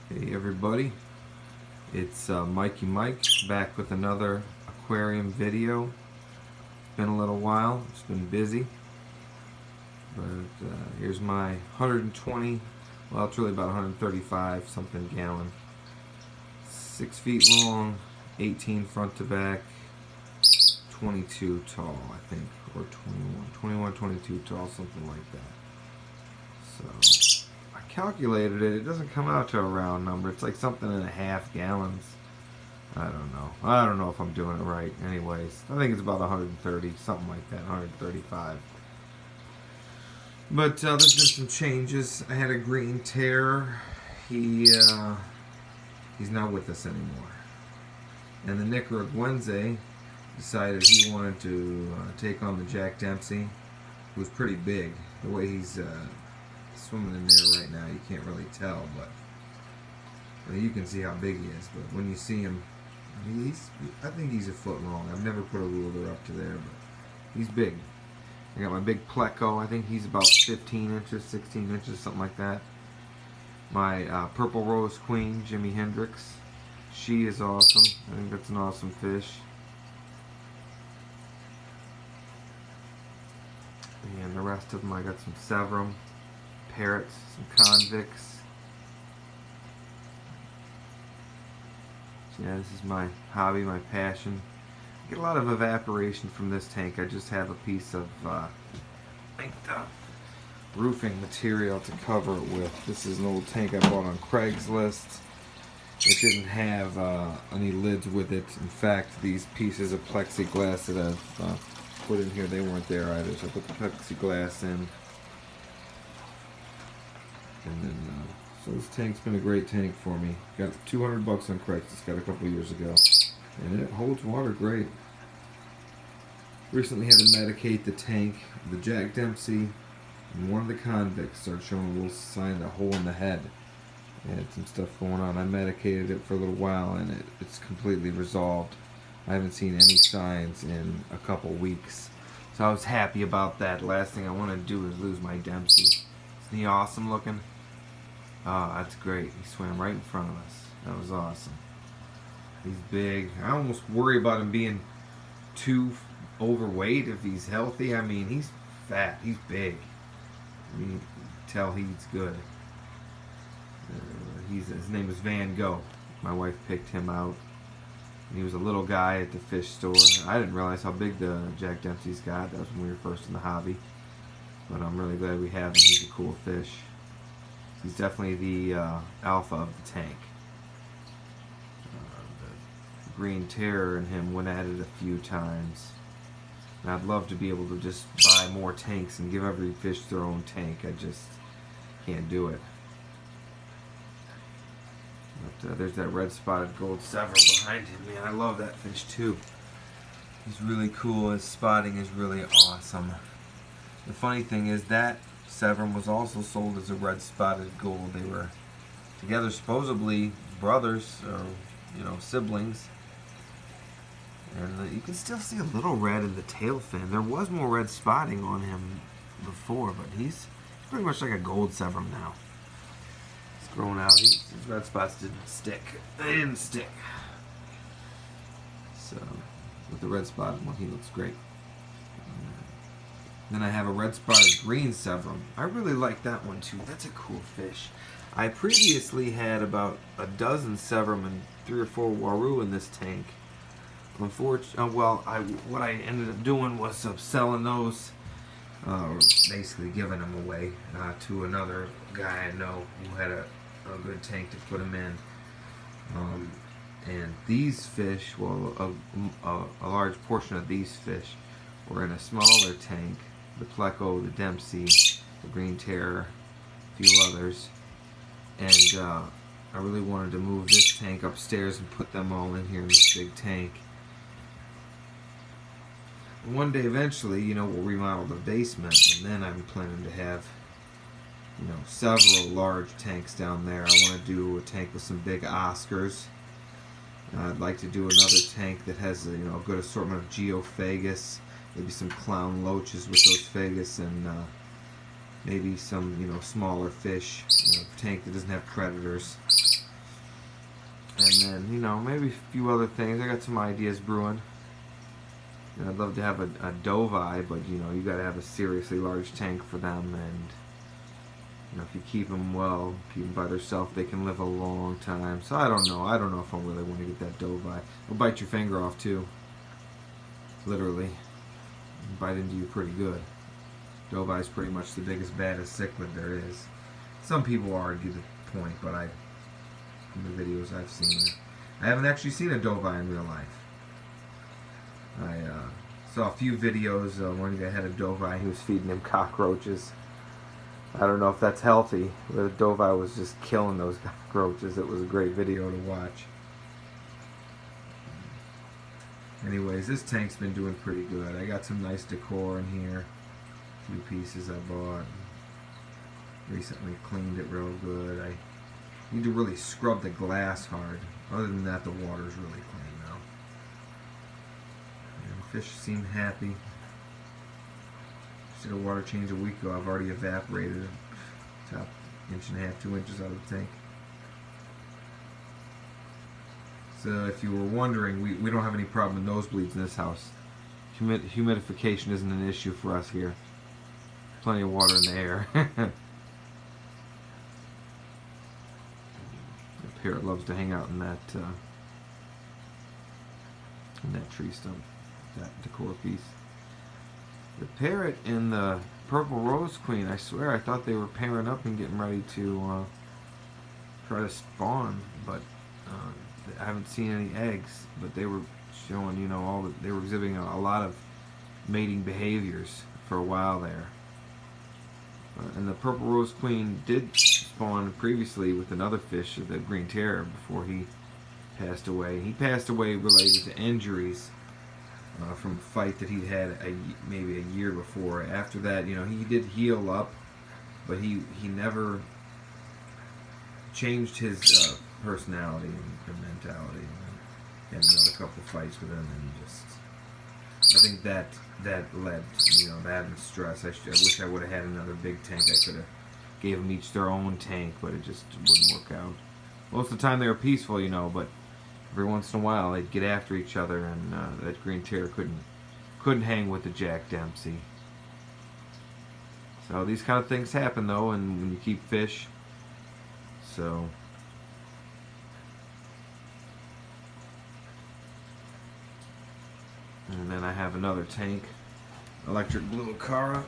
Hey everybody, it's Mikey Mike back with another aquarium video. It's been a little while, it's been busy, but here's my 120, well it's really about 135 something gallon, 6 feet long, 18 front to back, 22 tall I think, or 22 tall, something like that. So I calculated it. It doesn't come out to a round number. It's like something and a half gallons. I don't know. I don't know if I'm doing it right. Anyways, I think it's about 130, something like that, 135. But there's been some changes. I had a green terror. He's not with us anymore. And the Nicaraguense decided he wanted to take on the Jack Dempsey, who was pretty big. The way he's swimming in there right now, you can't really tell, but you can see how big he is. But when you see him, I think he's a foot long. I've never put a ruler up to there, but he's big. I got my big pleco. I think he's about 15 inches, 16 inches, something like that. My purple rose queen, Jimi Hendrix. She is awesome. I think that's an awesome fish. And the rest of them, I got some severum, parrots, some convicts. So yeah, this is my hobby, my passion. I get a lot of evaporation from this tank. I just have a piece of roofing material to cover it with. This is an old tank I bought on Craigslist. It didn't have any lids with it. In fact, these pieces of plexiglass that I've put in here, they weren't there either. So I put the plexiglass in. And then, so this tank's been a great tank for me. Got $200 on Craigslist, got a couple years ago. And it holds water great. Recently had to medicate the tank. The Jack Dempsey and one of the convicts started showing a little sign of a hole in the head. It had some stuff going on. I medicated it for a little while and it's completely resolved. I haven't seen any signs in a couple weeks. So I was happy about that. Last thing I want to do is lose my Dempsey. Isn't he awesome looking? Oh, that's great. He swam right in front of us. That was awesome. He's big. I almost worry about him being too overweight if he's healthy. I mean, he's fat. He's big. You can tell he's good. His name is Van Gogh. My wife picked him out. He was a little guy at the fish store. I didn't realize how big the Jack Dempsey's got. That was when we were first in the hobby. But I'm really glad we have him. He's a cool fish. He's definitely the alpha of the tank. The green terror and him went at it a few times. And I'd love to be able to just buy more tanks and give every fish their own tank. I just can't do it. But there's that red spotted gold severum behind him. Man, I love that fish too. He's really cool. His spotting is really awesome. The funny thing is that severum was also sold as a red spotted gold. They were together, supposedly brothers or siblings. And you can still see a little red in the tail fin. There was more red spotting on him before, but he's pretty much like a gold severum now. It's grown out. His red spots didn't stick. They didn't stick. So, with the red spotted one, he looks great. Then I have a red spotted green severum. I really like that one too. That's a cool fish. I previously had about a dozen severum and 3 or 4 waru in this tank. Unfortunately, what I ended up doing was selling those, basically giving them away to another guy I know who had a good tank to put them in. And these fish, well, a large portion of these fish were in a smaller tank. The pleco, the Dempsey, the green terror, a few others. And I really wanted to move this tank upstairs and put them all in here in this big tank. One day eventually, we'll remodel the basement, and then I'm planning to have, several large tanks down there. I want to do a tank with some big Oscars. I'd like to do another tank that has a good assortment of geophagus, maybe some clown loaches with those phagus, and maybe some smaller fish. A tank that doesn't have predators. And then, you know, maybe a few other things. I got some ideas brewing. And I'd love to have a doveye, but, you know, you got to have a seriously large tank for them. And, you know, if you keep them well, keep them by themselves, they can live a long time. So I don't know. I don't know if I really want to get that doveye. It'll bite your finger off, too. Literally. It'll bite into you pretty good. Doveye is pretty much the biggest, baddest cichlid there is. Some people argue the point, but from the videos I've seen, I haven't actually seen a doveye in real life. I saw a few videos. One guy had a doveye. He was feeding him cockroaches. I don't know if that's healthy, but the doveye was just killing those cockroaches. It was a great video to watch. Anyways, this tank's been doing pretty good. I got some nice decor in here. A few pieces I bought. Recently cleaned it real good. I need to really scrub the glass hard. Other than that, the water's really clean now. And the fish seem happy. Did a water change a week ago. I've already evaporated top 1.5 to 2 inches out of the tank. So if you were wondering, we don't have any problem with nosebleeds in this house. Humidification isn't an issue for us here. Plenty of water in the air. The parrot loves to hang out in that tree stump, that decor piece. The parrot and the purple rose queen, I swear I thought they were pairing up and getting ready to try to spawn, but I haven't seen any eggs. But they were showing, you know, they were exhibiting a lot of mating behaviors for a while there. And the purple rose queen did spawn previously with another fish, the green terror, before he passed away. He passed away related to injuries from a fight that he'd had maybe a year before. After that, you know, he did heal up, but he never changed his personality and mentality. He had another couple of fights with him, and I think that led, you know, that and stress. I wish I would have had another big tank. I could have gave them each their own tank, but it just wouldn't work out. Most of the time they were peaceful, you know, but every once in a while they'd get after each other, and that green terror couldn't hang with the Jack Dempsey. So these kind of things happen, though, and when you keep fish. So and then I have another tank, electric blue acara.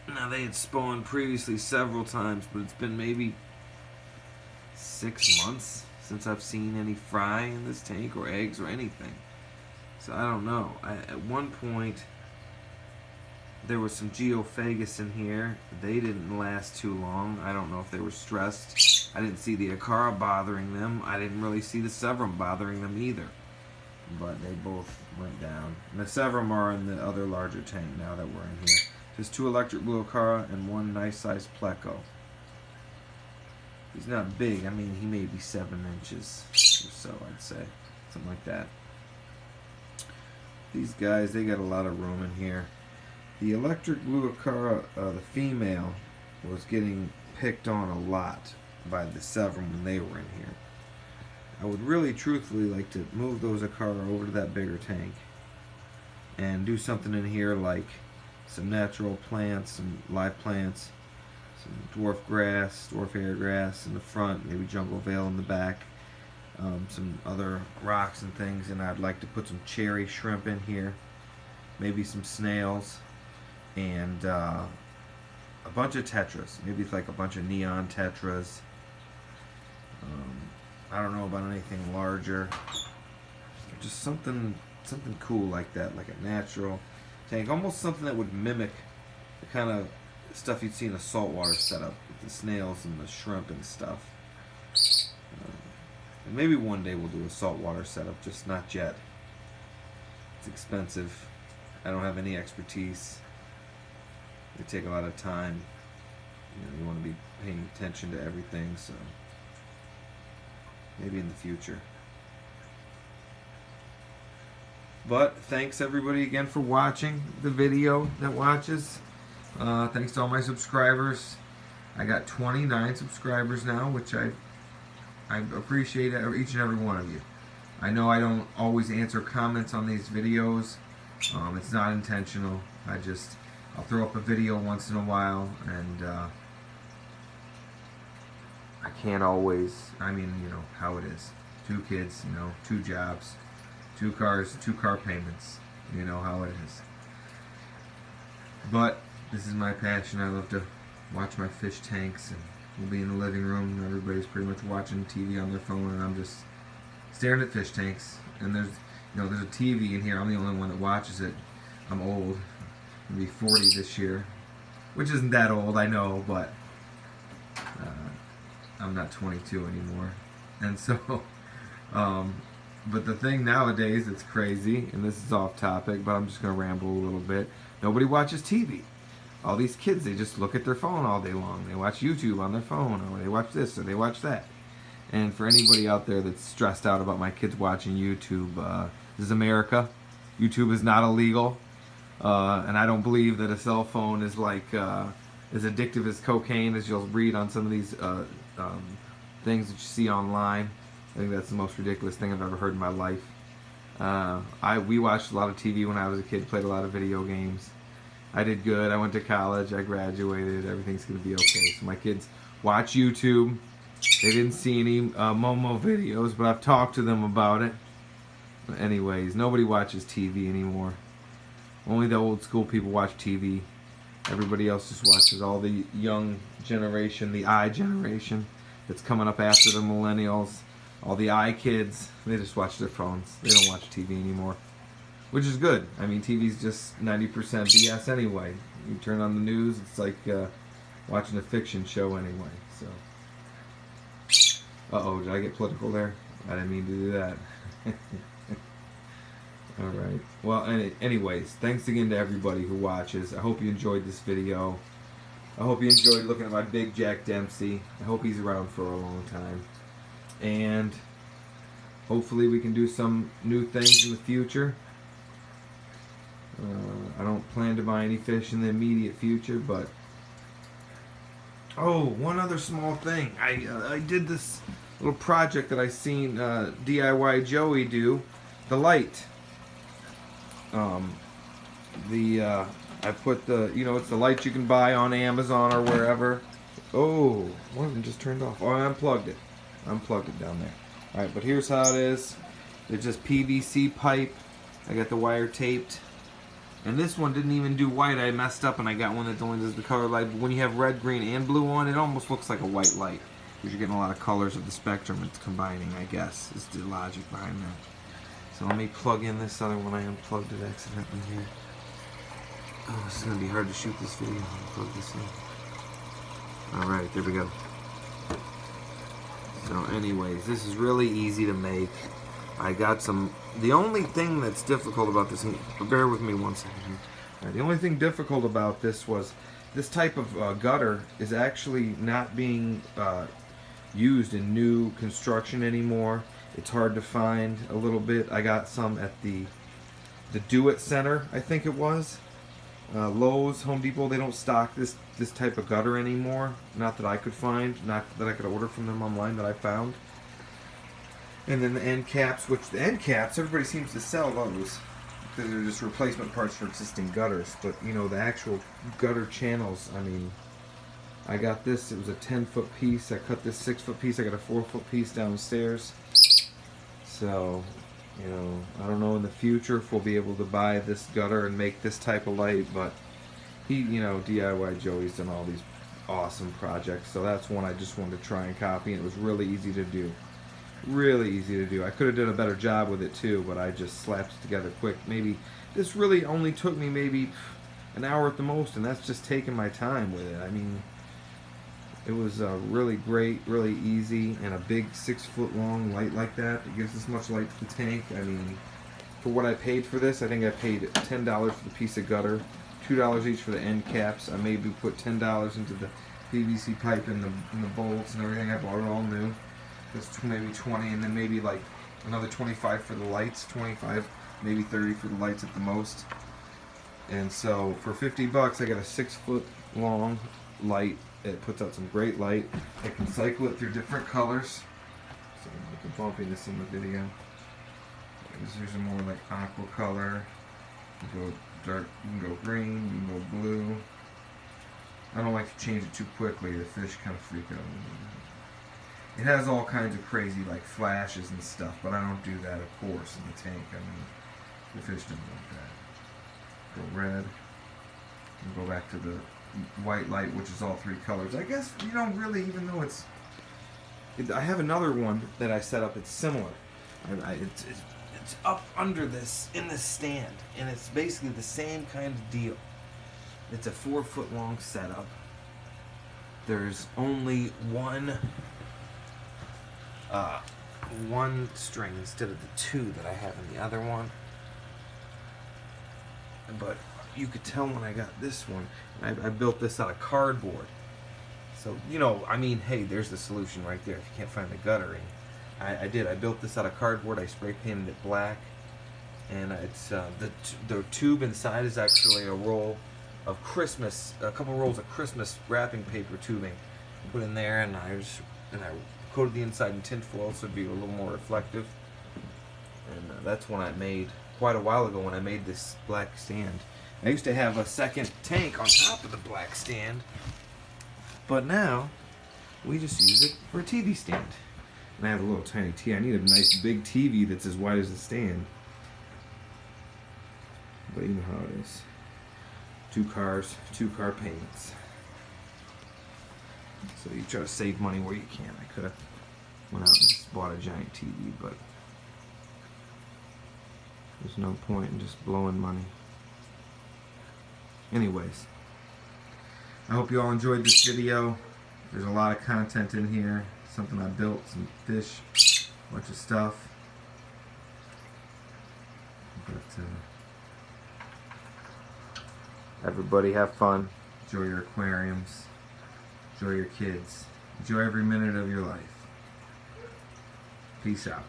Now they had spawned previously several times, but it's been maybe 6 months since I've seen any fry in this tank or eggs or anything. So I don't know. At one point there was some geophagus in here. They didn't last too long. I don't know if they were stressed. I didn't see the acara bothering them. I didn't really see the severum bothering them either. But they both went down. And the severum are in the other larger tank now that we're in here. Just 2 electric blue acara and 1 nice sized pleco. He's not big. I mean, he may be 7 inches or so, I'd say. Something like that. These guys, they got a lot of room in here. The electric blue acara, the female, was getting picked on a lot by the severum when they were in here. I would really, truthfully like to move those acara over to that bigger tank and do something in here like some natural plants, some live plants, some dwarf grass, dwarf hair grass in the front, maybe jungle vale in the back, some other rocks and things, and I'd like to put some cherry shrimp in here, maybe some snails, and a bunch of tetras, maybe it's like a bunch of neon tetras. I don't know about anything larger, just something cool like that, like a natural tank, almost something that would mimic the kind of stuff you'd see in a saltwater setup with the snails and the shrimp and stuff. And maybe one day we'll do a saltwater setup, just not yet. It's expensive. I don't have any expertise. It take a lot of time. You know, you want to be paying attention to everything, so maybe in the future. But thanks everybody again for watching the video that watches. Thanks to all my subscribers. I got 29 subscribers now, which I I appreciate each and every one of you. I know I don't always answer comments on these videos. It's not intentional. I'll throw up a video once in a while, and I can't always, I mean, you know how it is. 2 kids, you know, 2 jobs, 2 cars, 2 car payments. You know how it is. But this is my passion. I love to watch my fish tanks, and we'll be in the living room. Everybody's pretty much watching TV on their phone, and I'm just staring at fish tanks. And there's a TV in here. I'm the only one that watches it. I'm old. I'll be 40 this year, which isn't that old, I know, but I'm not 22 anymore. And so, but the thing nowadays that's crazy, and this is off topic, but I'm just going to ramble a little bit. Nobody watches TV. All these kids, they just look at their phone all day long. They watch YouTube on their phone, or they watch this, or they watch that. And for anybody out there that's stressed out about my kids watching YouTube, this is America. YouTube is not illegal. And I don't believe that a cell phone is like as addictive as cocaine, as you'll read on some of these things that you see online. I think that's the most ridiculous thing I've ever heard in my life. We watched a lot of TV when I was a kid, played a lot of video games. I did good. I went to college. I graduated. Everything's going to be okay. So my kids watch YouTube. They didn't see any Momo videos, but I've talked to them about it. But anyways, nobody watches TV anymore. Only the old school people watch TV. Everybody else just watches. All the young generation, the I generation that's coming up after the millennials, all the I kids, they just watch their phones. They don't watch TV anymore, which is good. I mean, TV's just 90% BS anyway. You turn on the news, it's like watching a fiction show anyway. So, uh-oh, did I get political there? I didn't mean to do that. Alright, well, anyways, thanks again to everybody who watches. I hope you enjoyed this video. I hope you enjoyed looking at my big Jack Dempsey. I hope he's around for a long time. And hopefully we can do some new things in the future. I don't plan to buy any fish in the immediate future, but... Oh, one other small thing. I did this little project that I seen DIY Joey do. The light. I put the, it's the light you can buy on Amazon or wherever. Oh, wasn't just turned off. Oh, I unplugged it. Unplugged it down there. Alright, but here's how it is. It's just PVC pipe. I got the wire taped. And this one didn't even do white. I messed up and I got one that only does the color light. But when you have red, green, and blue on, it almost looks like a white light. Because you're getting a lot of colors of the spectrum it's combining, I guess, is the logic behind that. So let me plug in this other one. I unplugged it accidentally here. Oh, this is going to be hard to shoot this video. I'll plug this in. Alright, there we go. So anyways, this is really easy to make. I got some... The only thing that's difficult about this... Bear with me one second here. Right, the only thing difficult about this was... This type of gutter is actually not being used in new construction anymore. It's hard to find a little bit. I got some at the Do It Center, I think it was. Lowe's, Home Depot, they don't stock this type of gutter anymore. Not that I could find, not that I could order from them online that I found. And then the end caps, which the end caps, everybody seems to sell those because they're just replacement parts for existing gutters. But, the actual gutter channels, I mean, I got this, it was a 10-foot piece. I cut this 6-foot piece. I got a 4-foot piece downstairs. So, I don't know in the future if we'll be able to buy this gutter and make this type of light, but he, DIY Joey's done all these awesome projects, so that's one I just wanted to try and copy, and it was really easy to do. Really easy to do. I could have done a better job with it too, but I just slapped it together quick. Maybe, this really only took me maybe an hour at the most, and that's just taking my time with it. I mean, it was really great, really easy, and a big 6-foot long light like that. It gives this much light to the tank. I mean, for what I paid for this, I think I paid $10 for the piece of gutter, $2 each for the end caps. I maybe put $10 into the PVC pipe and the bolts and everything. I bought it all new. That's maybe 20, and then maybe like another 25 for the lights, 25, maybe 30 for the lights at the most. And so for $50, I got a 6-foot long light. It puts out some great light. I can cycle it through different colors. bumpiness in the video. Here's a more like aqua color. You can go dark, you can go green, you can go blue. I don't like to change it too quickly. The fish kind of freak out. It has all kinds of crazy like flashes and stuff, but I don't do that, of course, in the tank. I mean, the fish don't like that. Go red. And go back to the white light, which is all three colors. I guess you don't really, even though I have another one that I set up. It's similar. It's up under this in this stand, and it's basically the same kind of deal. It's a 4-foot long setup. There's only one string instead of the two that I have in the other one. But you could tell when I got this one, I built this out of cardboard. So, you know, I mean, hey, there's the solution right there if you can't find the guttering. I built this out of cardboard. I spray painted it black. And it's the tube inside is actually a roll of a couple rolls of Christmas wrapping paper tubing. Put in there, and I coated the inside in tin foil so it'd be a little more reflective. And that's one I made quite a while ago when I made this black stand. I used to have a second tank on top of the black stand, but now we just use it for a TV stand. And I have a little tiny TV. I need a nice big TV that's as wide as the stand. But you know how it is. 2 cars, 2-car payments. So you try to save money where you can. I could have went out and just bought a giant TV, but there's no point in just blowing money. Anyways, I hope you all enjoyed this video. There's a lot of content in here. Something I built, some fish, a bunch of stuff. But everybody have fun. Enjoy your aquariums. Enjoy your kids. Enjoy every minute of your life. Peace out.